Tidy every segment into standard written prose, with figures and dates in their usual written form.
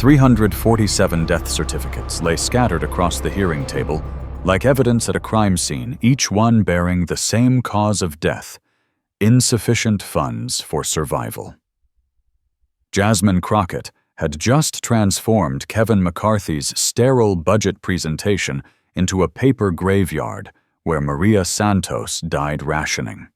347 death certificates lay scattered across the hearing table, like evidence at a crime scene, each one bearing the same cause of death: insufficient funds for survival. Jasmine Crockett had just transformed Kevin McCarthy's sterile budget presentation into a paper graveyard where Maria Santos died rationing.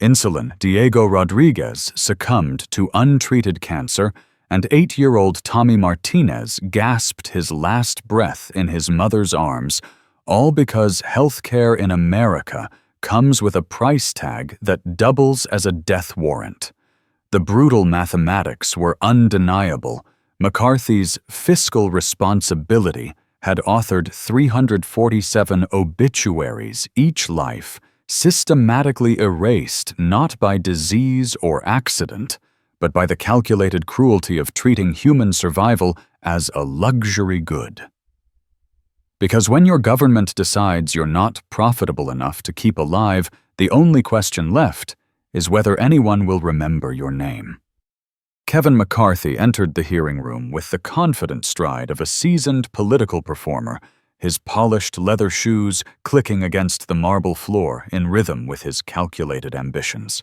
Insulin Diego Rodriguez succumbed to untreated cancer, and 8-year-old Tommy Martinez gasped his last breath in his mother's arms, all because healthcare in America comes with a price tag that doubles as a death warrant. The brutal mathematics were undeniable. McCarthy's fiscal responsibility had authored 347 obituaries each life, systematically erased not by disease or accident, but by the calculated cruelty of treating human survival as a luxury good. Because when your government decides you're not profitable enough to keep alive, the only question left is whether anyone will remember your name. Kevin McCarthy entered the hearing room with the confident stride of a seasoned political performer, his polished leather shoes clicking against the marble floor in rhythm with his calculated ambitions.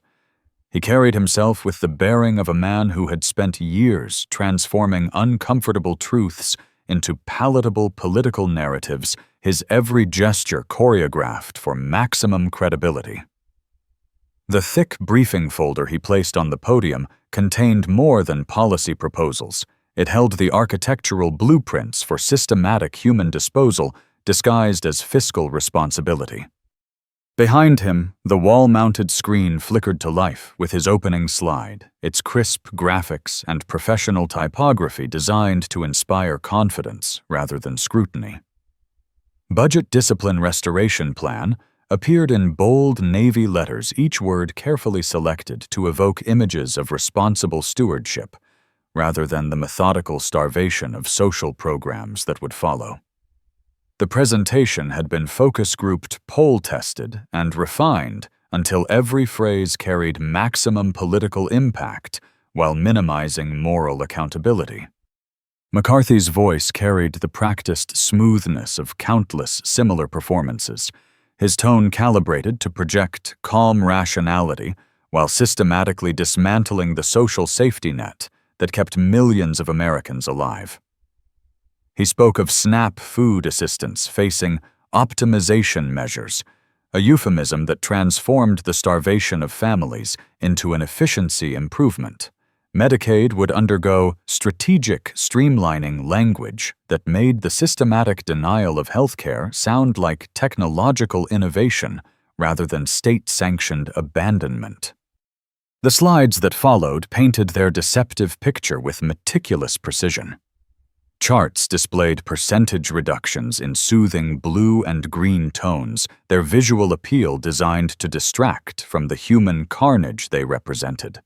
He carried himself with the bearing of a man who had spent years transforming uncomfortable truths into palatable political narratives, his every gesture choreographed for maximum credibility. The thick briefing folder he placed on the podium contained more than policy proposals. It held the architectural blueprints for systematic human disposal disguised as fiscal responsibility. Behind him, the wall-mounted screen flickered to life with his opening slide, its crisp graphics and professional typography designed to inspire confidence rather than scrutiny. Budget Discipline Restoration Plan appeared in bold navy letters, each word carefully selected to evoke images of responsible stewardship, rather than the methodical starvation of social programs that would follow. The presentation had been focus-grouped, poll-tested, and refined until every phrase carried maximum political impact while minimizing moral accountability. McCarthy's voice carried the practiced smoothness of countless similar performances, his tone calibrated to project calm rationality while systematically dismantling the social safety net that kept millions of Americans alive. He spoke of SNAP food assistance facing optimization measures, a euphemism that transformed the starvation of families into an efficiency improvement. Medicaid would undergo strategic streamlining language that made the systematic denial of healthcare sound like technological innovation rather than state-sanctioned abandonment. The slides that followed painted their deceptive picture with meticulous precision. Charts displayed percentage reductions in soothing blue and green tones, their visual appeal designed to distract from the human carnage they represented.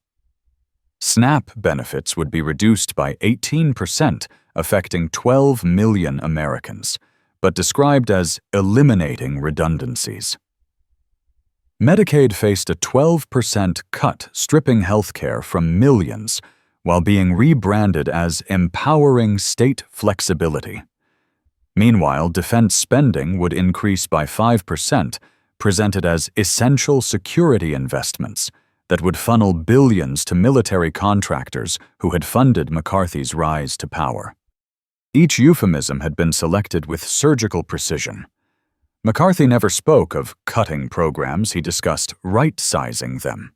SNAP benefits would be reduced by 18%, affecting 12 million Americans, but described as eliminating redundancies. Medicaid faced a 12% cut, stripping healthcare from millions, while being rebranded as empowering state flexibility. Meanwhile, defense spending would increase by 5%, presented as essential security investments that would funnel billions to military contractors who had funded McCarthy's rise to power. Each euphemism had been selected with surgical precision. McCarthy never spoke of cutting programs, he discussed right-sizing them.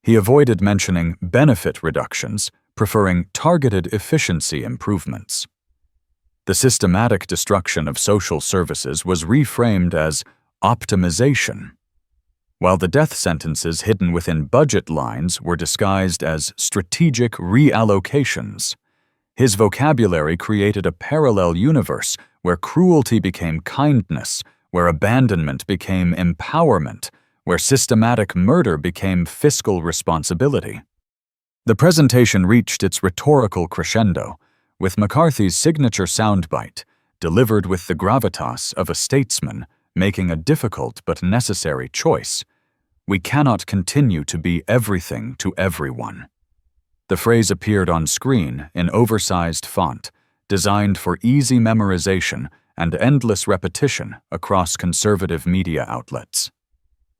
He avoided mentioning benefit reductions, preferring targeted efficiency improvements. The systematic destruction of social services was reframed as optimization, while the death sentences hidden within budget lines were disguised as strategic reallocations. His vocabulary created a parallel universe where cruelty became kindness, where abandonment became empowerment, where systematic murder became fiscal responsibility. The presentation reached its rhetorical crescendo, with McCarthy's signature soundbite, delivered with the gravitas of a statesman, making a difficult but necessary choice. We cannot continue to be everything to everyone. The phrase appeared on screen in oversized font, designed for easy memorization and endless repetition across conservative media outlets.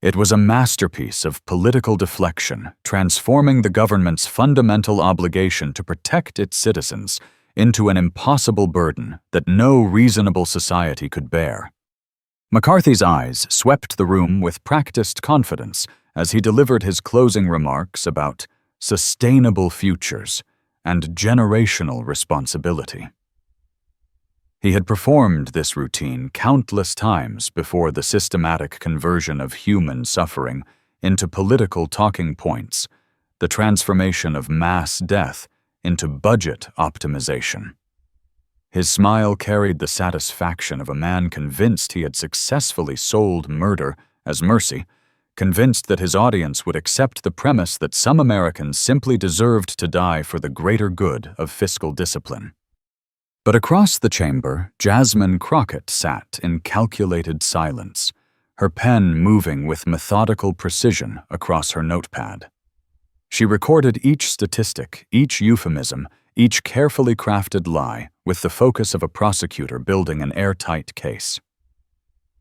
It was a masterpiece of political deflection, transforming the government's fundamental obligation to protect its citizens into an impossible burden that no reasonable society could bear. McCarthy's eyes swept the room with practiced confidence as he delivered his closing remarks about sustainable futures and generational responsibility. He had performed this routine countless times before the systematic conversion of human suffering into political talking points, the transformation of mass death into budget optimization. His smile carried the satisfaction of a man convinced he had successfully sold murder as mercy, convinced that his audience would accept the premise that some Americans simply deserved to die for the greater good of fiscal discipline. But across the chamber, Jasmine Crockett sat in calculated silence, her pen moving with methodical precision across her notepad. She recorded each statistic, each euphemism, each carefully crafted lie with the focus of a prosecutor building an airtight case.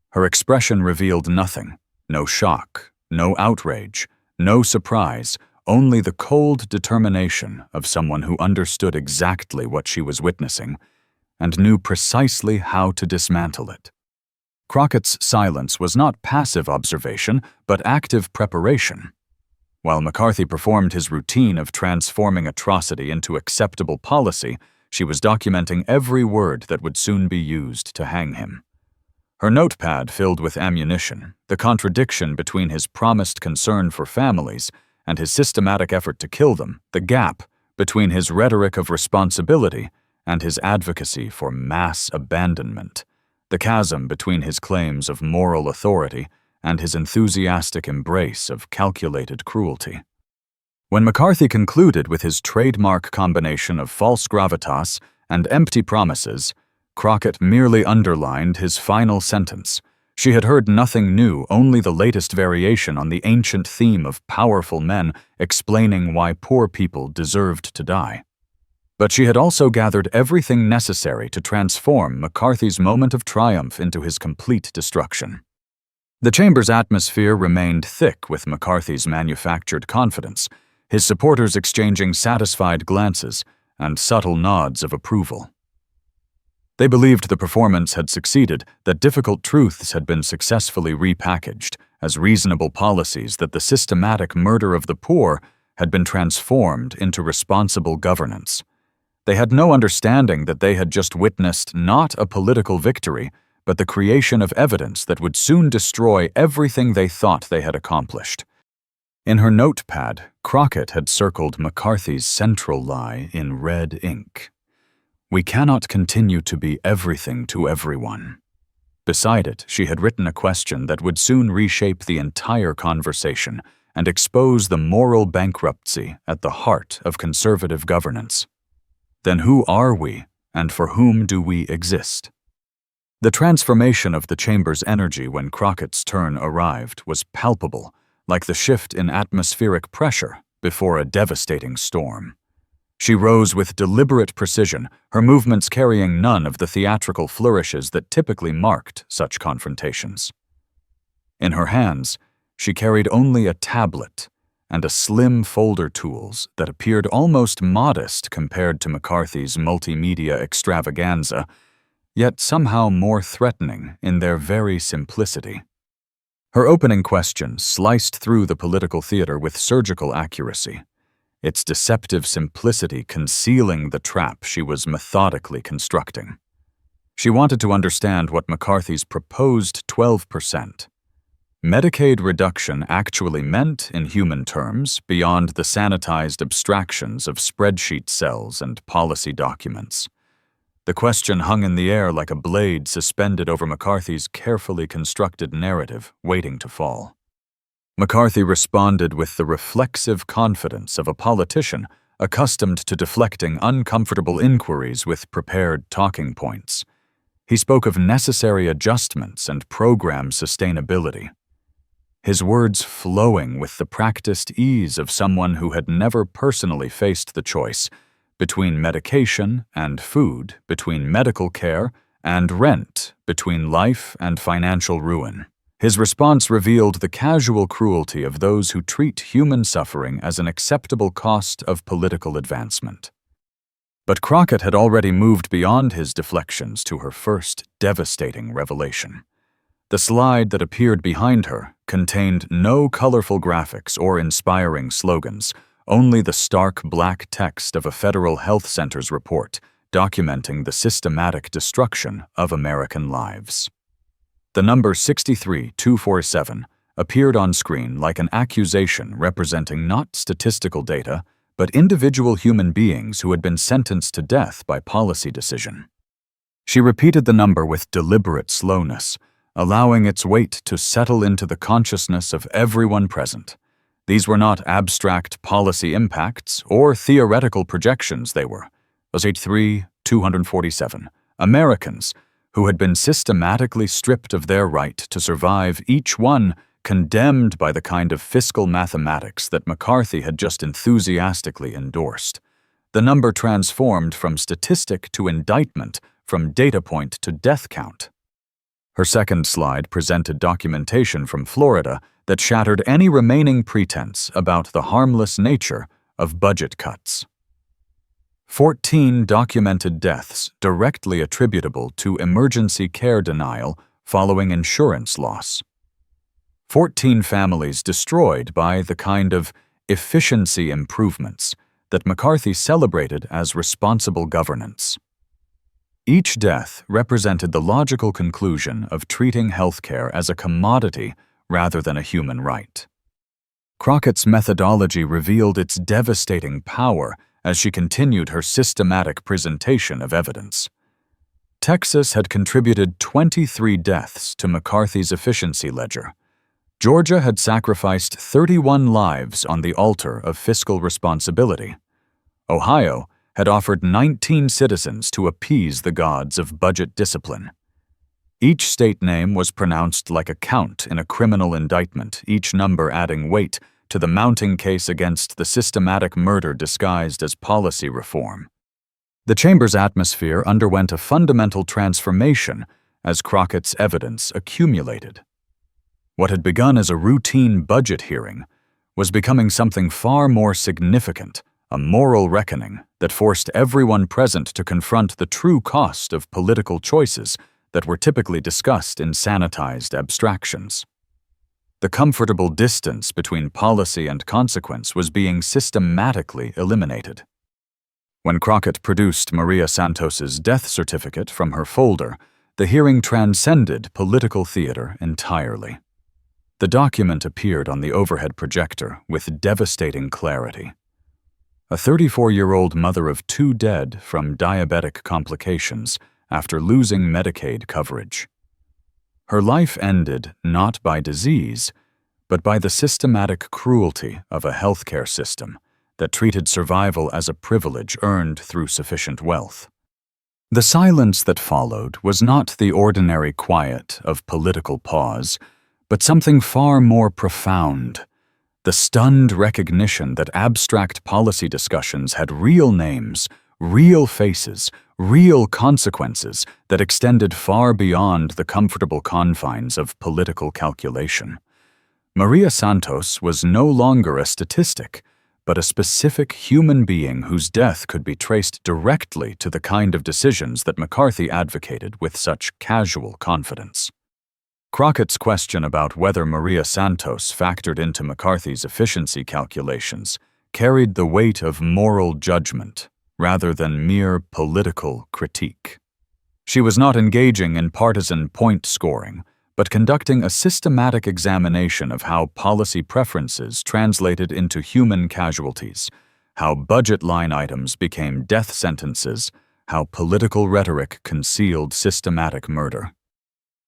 Her expression revealed nothing, no shock, no outrage, no surprise, only the cold determination of someone who understood exactly what she was witnessing and knew precisely how to dismantle it. Crockett's silence was not passive observation, but active preparation. While McCarthy performed his routine of transforming atrocity into acceptable policy, she was documenting every word that would soon be used to hang him. Her notepad filled with ammunition, the contradiction between his promised concern for families and his systematic effort to kill them, the gap between his rhetoric of responsibility and his advocacy for mass abandonment, the chasm between his claims of moral authority and his enthusiastic embrace of calculated cruelty. When McCarthy concluded with his trademark combination of false gravitas and empty promises, Crockett merely underlined his final sentence. She had heard nothing new, only the latest variation on the ancient theme of powerful men explaining why poor people deserved to die. But she had also gathered everything necessary to transform McCarthy's moment of triumph into his complete destruction. The chamber's atmosphere remained thick with McCarthy's manufactured confidence, his supporters exchanging satisfied glances and subtle nods of approval. They believed the performance had succeeded, that difficult truths had been successfully repackaged as reasonable policies, that the systematic murder of the poor had been transformed into responsible governance. They had no understanding that they had just witnessed not a political victory, but the creation of evidence that would soon destroy everything they thought they had accomplished. In her notepad, Crockett had circled McCarthy's central lie in red ink. "We cannot continue to be everything to everyone." Beside it, she had written a question that would soon reshape the entire conversation and expose the moral bankruptcy at the heart of conservative governance. Then who are we, and for whom do we exist? The transformation of the chamber's energy when Crockett's turn arrived was palpable, like the shift in atmospheric pressure before a devastating storm. She rose with deliberate precision, her movements carrying none of the theatrical flourishes that typically marked such confrontations. In her hands, she carried only a tablet and a slim folder tools that appeared almost modest compared to McCarthy's multimedia extravaganza, yet somehow more threatening in their very simplicity. Her opening question sliced through the political theater with surgical accuracy, its deceptive simplicity concealing the trap she was methodically constructing. She wanted to understand what McCarthy's proposed 12% Medicaid reduction actually meant in human terms beyond the sanitized abstractions of spreadsheet cells and policy documents. The question hung in the air like a blade suspended over McCarthy's carefully constructed narrative, waiting to fall. McCarthy responded with the reflexive confidence of a politician accustomed to deflecting uncomfortable inquiries with prepared talking points. He spoke of necessary adjustments and program sustainability. his words flowing with the practiced ease of someone who had never personally faced the choice between medication and food, between medical care and rent, between life and financial ruin. His response revealed the casual cruelty of those who treat human suffering as an acceptable cost of political advancement. But Crockett had already moved beyond his deflections to her first devastating revelation. The slide that appeared behind her contained no colorful graphics or inspiring slogans, only the stark black text of a federal health center's report documenting the systematic destruction of American lives. The number 63247 appeared on screen like an accusation representing not statistical data, but individual human beings who had been sentenced to death by policy decision. She repeated the number with deliberate slowness, allowing its weight to settle into the consciousness of everyone present. These were not abstract policy impacts or theoretical projections, they were 247 Americans who had been systematically stripped of their right to survive, each one condemned by the kind of fiscal mathematics that McCarthy had just enthusiastically endorsed. The number transformed from statistic to indictment, from data point to death count. Her second slide presented documentation from Florida that shattered any remaining pretense about the harmless nature of budget cuts. 14 documented deaths directly attributable to emergency care denial following insurance loss. 14 families destroyed by the kind of efficiency improvements that McCarthy celebrated as responsible governance. Each death represented the logical conclusion of treating healthcare as a commodity rather than a human right. Crockett's methodology revealed its devastating power as she continued her systematic presentation of evidence. Texas had contributed 23 deaths to McCarthy's efficiency ledger. Georgia had sacrificed 31 lives on the altar of fiscal responsibility. Ohio had offered 19 citizens to appease the gods of budget discipline. Each state name was pronounced like a count in a criminal indictment, each number adding weight to the mounting case against the systematic murder disguised as policy reform. The chamber's atmosphere underwent a fundamental transformation as Crockett's evidence accumulated. What had begun as a routine budget hearing was becoming something far more significant, a moral reckoning that forced everyone present to confront the true cost of political choices that were typically discussed in sanitized abstractions. The comfortable distance between policy and consequence was being systematically eliminated. When Crockett produced Maria Santos's death certificate from her folder, the hearing transcended political theater entirely. The document appeared on the overhead projector with devastating clarity. A 34-year-old mother of 2 dead from diabetic complications after losing Medicaid coverage. Her life ended not by disease, but by the systematic cruelty of a healthcare system that treated survival as a privilege earned through sufficient wealth. The silence that followed was not the ordinary quiet of political pause, but something far more profound, the stunned recognition that abstract policy discussions had real names, real faces, real consequences that extended far beyond the comfortable confines of political calculation. Maria Santos was no longer a statistic, but a specific human being whose death could be traced directly to the kind of decisions that McCarthy advocated with such casual confidence. Crockett's question about whether Maria Santos factored into McCarthy's efficiency calculations carried the weight of moral judgment rather than mere political critique. She was not engaging in partisan point scoring, but conducting a systematic examination of how policy preferences translated into human casualties, how budget line items became death sentences, how political rhetoric concealed systematic murder.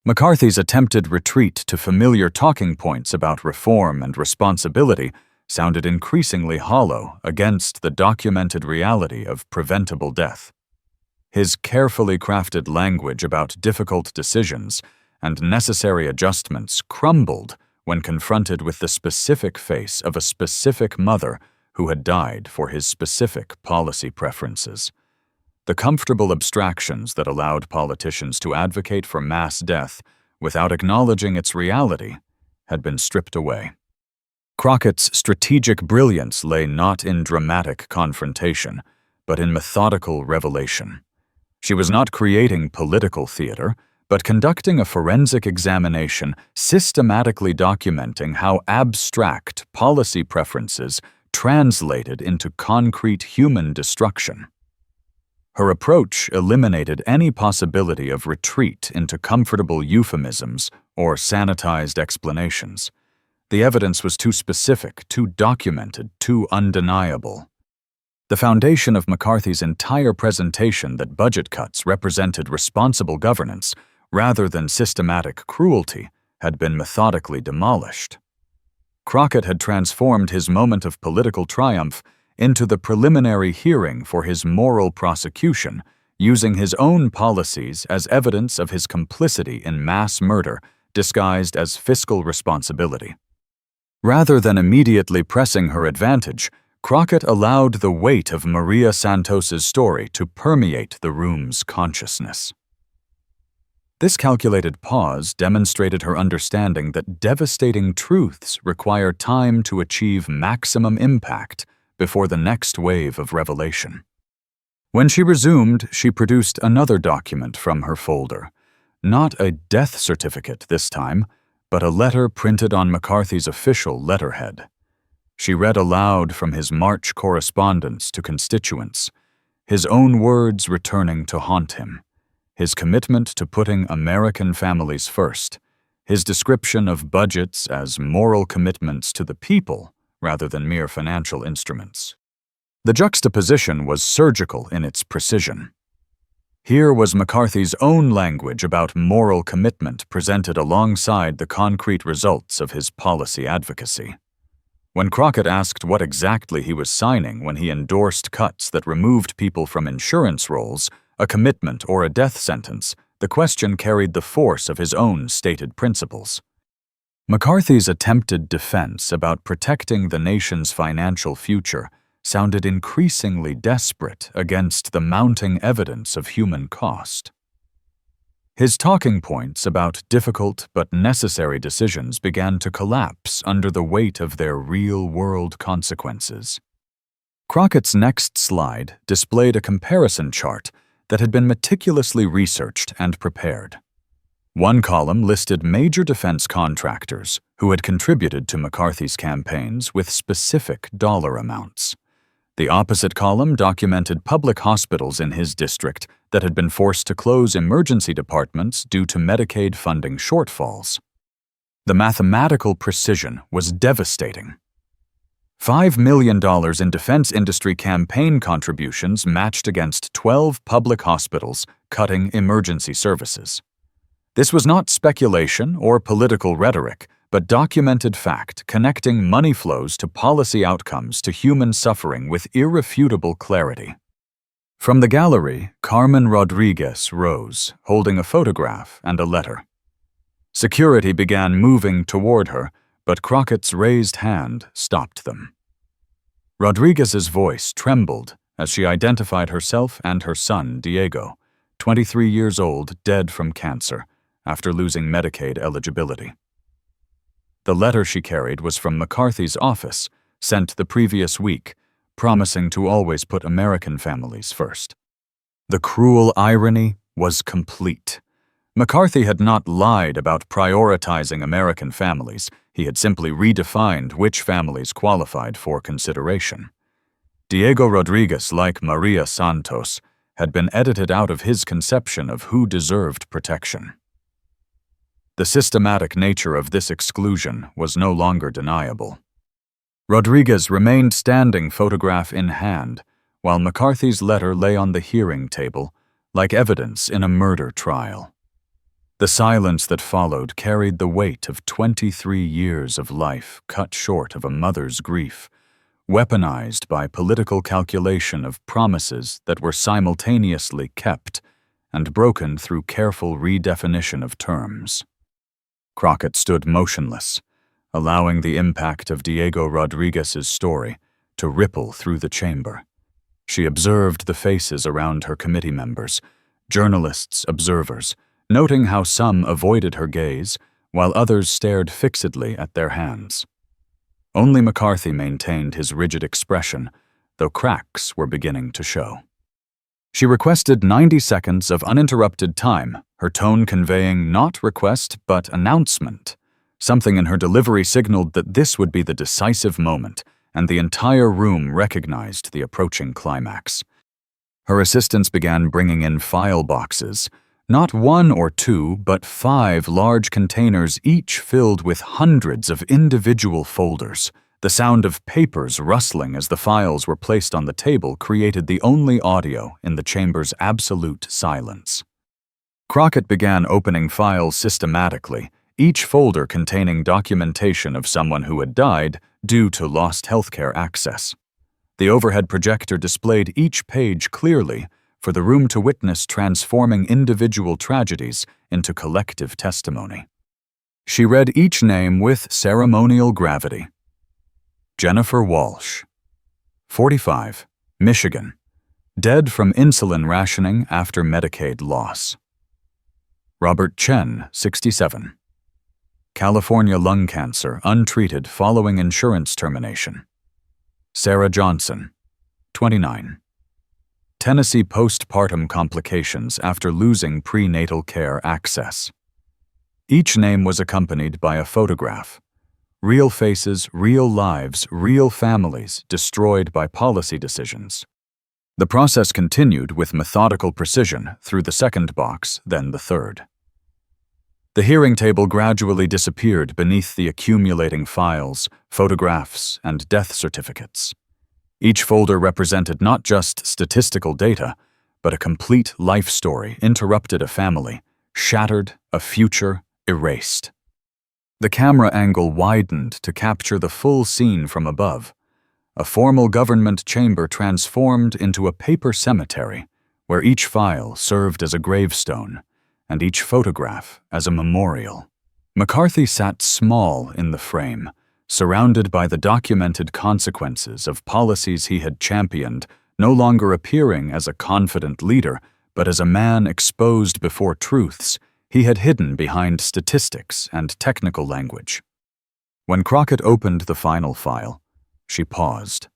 McCarthy's attempted retreat to familiar talking points about reform and responsibility sounded increasingly hollow against the documented reality of preventable death. His carefully crafted language about difficult decisions and necessary adjustments crumbled when confronted with the specific face of a specific mother who had died for his specific policy preferences. The comfortable abstractions that allowed politicians to advocate for mass death without acknowledging its reality had been stripped away. Crockett's strategic brilliance lay not in dramatic confrontation, but in methodical revelation. She was not creating political theater, but conducting a forensic examination, systematically documenting how abstract policy preferences translated into concrete human destruction. Her approach eliminated any possibility of retreat into comfortable euphemisms or sanitized explanations. The evidence was too specific, too documented, too undeniable. The foundation of McCarthy's entire presentation that budget cuts represented responsible governance rather than systematic cruelty had been methodically demolished. Crockett had transformed his moment of political triumph into the preliminary hearing for his moral prosecution, using his own policies as evidence of his complicity in mass murder disguised as fiscal responsibility. Rather than immediately pressing her advantage, Crockett allowed the weight of Maria Santos's story to permeate the room's consciousness. This calculated pause demonstrated her understanding that devastating truths require time to achieve maximum impact before the next wave of revelation. When she resumed, she produced another document from her folder. Not a death certificate this time, but a letter printed on McCarthy's official letterhead. She read aloud from his March correspondence to constituents, his own words returning to haunt him, his commitment to putting American families first, his description of budgets as moral commitments to the people rather than mere financial instruments. The juxtaposition was surgical in its precision. Here was McCarthy's own language about moral commitment presented alongside the concrete results of his policy advocacy. When Crockett asked what exactly he was signing when he endorsed cuts that removed people from insurance rolls, a commitment or a death sentence, the question carried the force of his own stated principles. McCarthy's attempted defense about protecting the nation's financial future sounded increasingly desperate against the mounting evidence of human cost. His talking points about difficult but necessary decisions began to collapse under the weight of their real-world consequences. Crockett's next slide displayed a comparison chart that had been meticulously researched and prepared. One column listed major defense contractors who had contributed to McCarthy's campaigns with specific dollar amounts. The opposite column documented public hospitals in his district that had been forced to close emergency departments due to Medicaid funding shortfalls. The mathematical precision was devastating. $5 million in defense industry campaign contributions matched against 12 public hospitals cutting emergency services. This was not speculation or political rhetoric, but documented fact connecting money flows to policy outcomes to human suffering with irrefutable clarity. From the gallery, Carmen Rodriguez rose, holding a photograph and a letter. Security began moving toward her, but Crockett's raised hand stopped them. Rodriguez's voice trembled as she identified herself and her son, Diego, 23 years old, dead from cancer, after losing Medicaid eligibility. The letter she carried was from McCarthy's office, sent the previous week, promising to always put American families first. The cruel irony was complete. McCarthy had not lied about prioritizing American families. He had simply redefined which families qualified for consideration. Diego Rodriguez, like Maria Santos, had been edited out of his conception of who deserved protection. The systematic nature of this exclusion was no longer deniable. Rodriguez remained standing, photograph in hand, while McCarthy's letter lay on the hearing table, like evidence in a murder trial. The silence that followed carried the weight of 23 years of life cut short of a mother's grief, weaponized by political calculation of promises that were simultaneously kept and broken through careful redefinition of terms. Crockett stood motionless, allowing the impact of Diego Rodriguez's story to ripple through the chamber. She observed the faces around her committee members, journalists, observers, noting how some avoided her gaze while others stared fixedly at their hands. Only McCarthy maintained his rigid expression, though cracks were beginning to show. She requested 90 seconds of uninterrupted time, her tone conveying not request but announcement. Something in her delivery signaled that this would be the decisive moment, and the entire room recognized the approaching climax. Her assistants began bringing in file boxes, not 1 or 2, but 5 large containers, each filled with hundreds of individual folders. The sound of papers rustling as the files were placed on the table created the only audio in the chamber's absolute silence. Crockett began opening files systematically, each folder containing documentation of someone who had died due to lost healthcare access. The overhead projector displayed each page clearly for the room to witness, transforming individual tragedies into collective testimony. She read each name with ceremonial gravity. Jennifer Walsh, 45, Michigan, dead from insulin rationing after Medicaid loss. Robert Chen, 67, California lung cancer untreated following insurance termination. Sarah Johnson, 29, Tennessee postpartum complications after losing prenatal care access. Each name was accompanied by a photograph. Real faces, real lives, real families destroyed by policy decisions. The process continued with methodical precision through the second box, then the third. The hearing table gradually disappeared beneath the accumulating files, photographs, and death certificates. Each folder represented not just statistical data, but a complete life story, interrupted a family, shattered a future, erased. The camera angle widened to capture the full scene from above. A formal government chamber transformed into a paper cemetery, where each file served as a gravestone, and each photograph as a memorial. McCarthy sat small in the frame, surrounded by the documented consequences of policies he had championed, no longer appearing as a confident leader, but as a man exposed before truths he had hidden behind statistics and technical language. When Crockett opened the final file, she paused.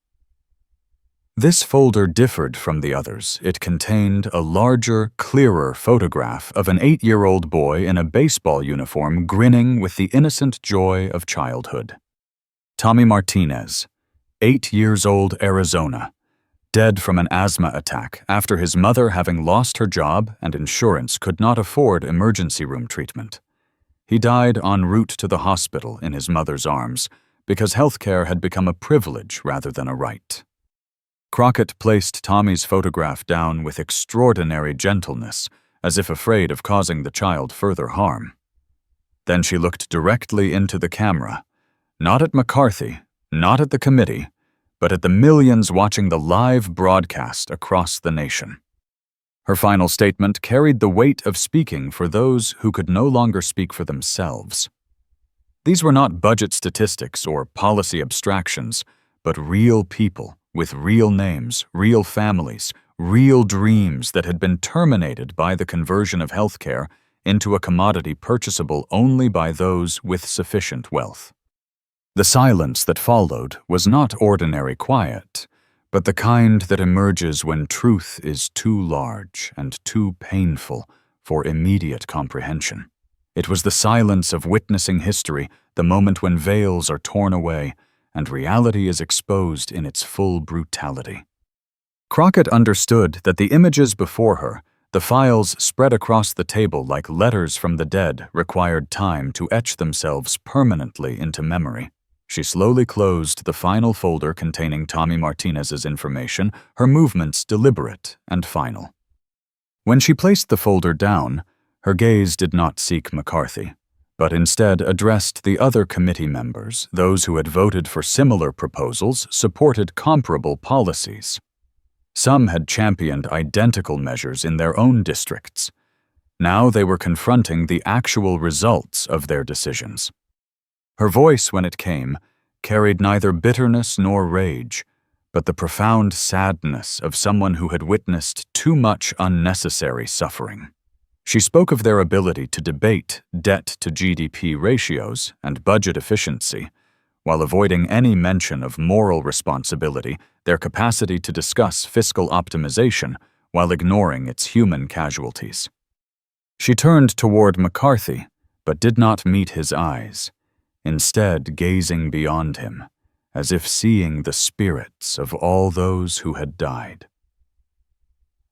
This folder differed from the others. It contained a larger, clearer photograph of an 8-year-old boy in a baseball uniform grinning with the innocent joy of childhood. Tommy Martinez, 8 years old, Arizona, dead from an asthma attack after his mother having lost her job and insurance could not afford emergency room treatment. He died en route to the hospital in his mother's arms because healthcare had become a privilege rather than a right. Crockett placed Tommy's photograph down with extraordinary gentleness, as if afraid of causing the child further harm. Then she looked directly into the camera, not at McCarthy, not at the committee, but at the millions watching the live broadcast across the nation. Her final statement carried the weight of speaking for those who could no longer speak for themselves. These were not budget statistics or policy abstractions, but real people with real names, real families, real dreams that had been terminated by the conversion of healthcare into a commodity purchasable only by those with sufficient wealth. The silence that followed was not ordinary quiet, but the kind that emerges when truth is too large and too painful for immediate comprehension. It was the silence of witnessing history, the moment when veils are torn away and reality is exposed in its full brutality. Crockett understood that the images before her, the files spread across the table like letters from the dead, required time to etch themselves permanently into memory. She slowly closed the final folder containing Tommy Martinez's information, her movements deliberate and final. When she placed the folder down, her gaze did not seek McCarthy, but instead addressed the other committee members, those who had voted for similar proposals, supported comparable policies. Some had championed identical measures in their own districts. Now they were confronting the actual results of their decisions. Her voice, when it came, carried neither bitterness nor rage, but the profound sadness of someone who had witnessed too much unnecessary suffering. She spoke of their ability to debate debt-to-GDP ratios and budget efficiency, while avoiding any mention of moral responsibility, their capacity to discuss fiscal optimization while ignoring its human casualties. She turned toward McCarthy, but did not meet his eyes, instead gazing beyond him, as if seeing the spirits of all those who had died.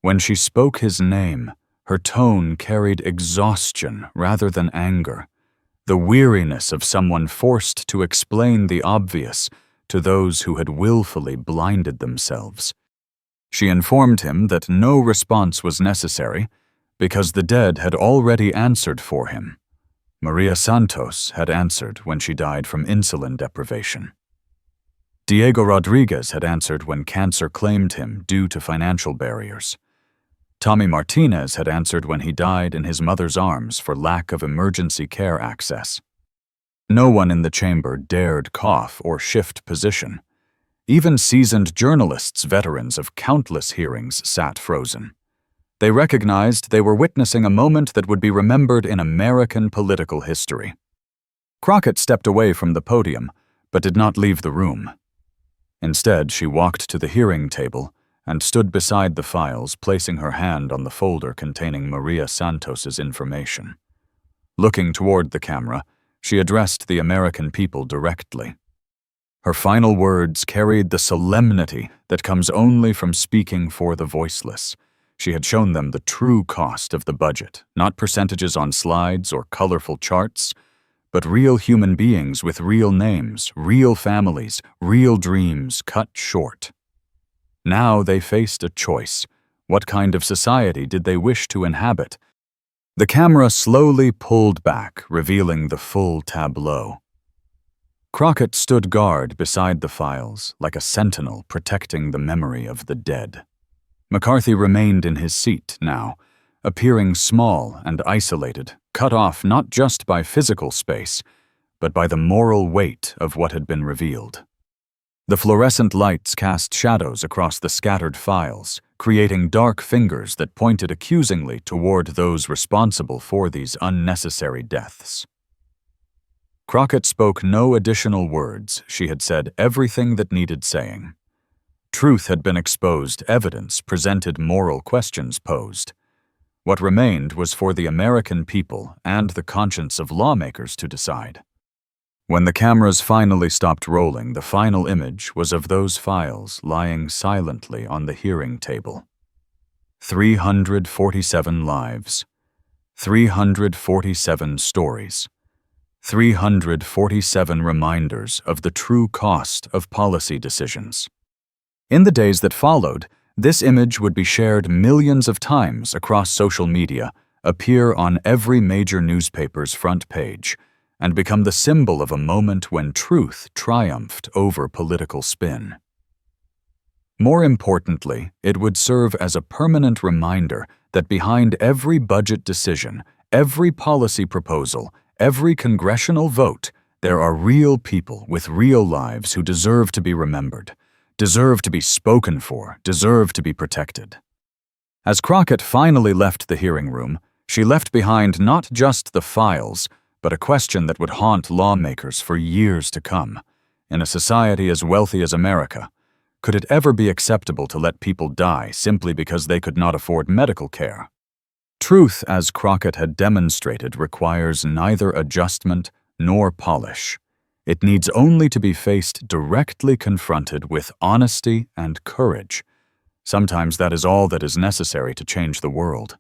When she spoke his name, her tone carried exhaustion rather than anger, the weariness of someone forced to explain the obvious to those who had willfully blinded themselves. She informed him that no response was necessary because the dead had already answered for him. Maria Santos had answered when she died from insulin deprivation. Diego Rodriguez had answered when cancer claimed him due to financial barriers. Tommy Martinez had answered when he died in his mother's arms for lack of emergency care access. No one in the chamber dared cough or shift position. Even seasoned journalists, veterans of countless hearings, sat frozen. They recognized they were witnessing a moment that would be remembered in American political history. Crockett stepped away from the podium, but did not leave the room. Instead, she walked to the hearing table and stood beside the files, placing her hand on the folder containing Maria Santos's information. Looking toward the camera, she addressed the American people directly. Her final words carried the solemnity that comes only from speaking for the voiceless. She had shown them the true cost of the budget, not percentages on slides or colorful charts, but real human beings with real names, real families, real dreams cut short. Now they faced a choice. What kind of society did they wish to inhabit? The camera slowly pulled back, revealing the full tableau. Crockett stood guard beside the files, like a sentinel protecting the memory of the dead. McCarthy remained in his seat now, appearing small and isolated, cut off not just by physical space, but by the moral weight of what had been revealed. The fluorescent lights cast shadows across the scattered files, creating dark fingers that pointed accusingly toward those responsible for these unnecessary deaths. Crockett spoke no additional words. She had said everything that needed saying. Truth had been exposed, evidence presented, moral questions posed. What remained was for the American people and the conscience of lawmakers to decide. When the cameras finally stopped rolling, the final image was of those files lying silently on the hearing table. 347 lives, 347 stories, 347 reminders of the true cost of policy decisions. In the days that followed, this image would be shared millions of times across social media, appear on every major newspaper's front page, and become the symbol of a moment when truth triumphed over political spin. More importantly, it would serve as a permanent reminder that behind every budget decision, every policy proposal, every congressional vote, there are real people with real lives who deserve to be remembered, deserve to be spoken for, deserve to be protected. As Crockett finally left the hearing room, she left behind not just the files, but a question that would haunt lawmakers for years to come. In a society as wealthy as America, could it ever be acceptable to let people die simply because they could not afford medical care? Truth, as Crockett had demonstrated, requires neither adjustment nor polish. It needs only to be faced directly confronted with honesty and courage. Sometimes that is all that is necessary to change the world.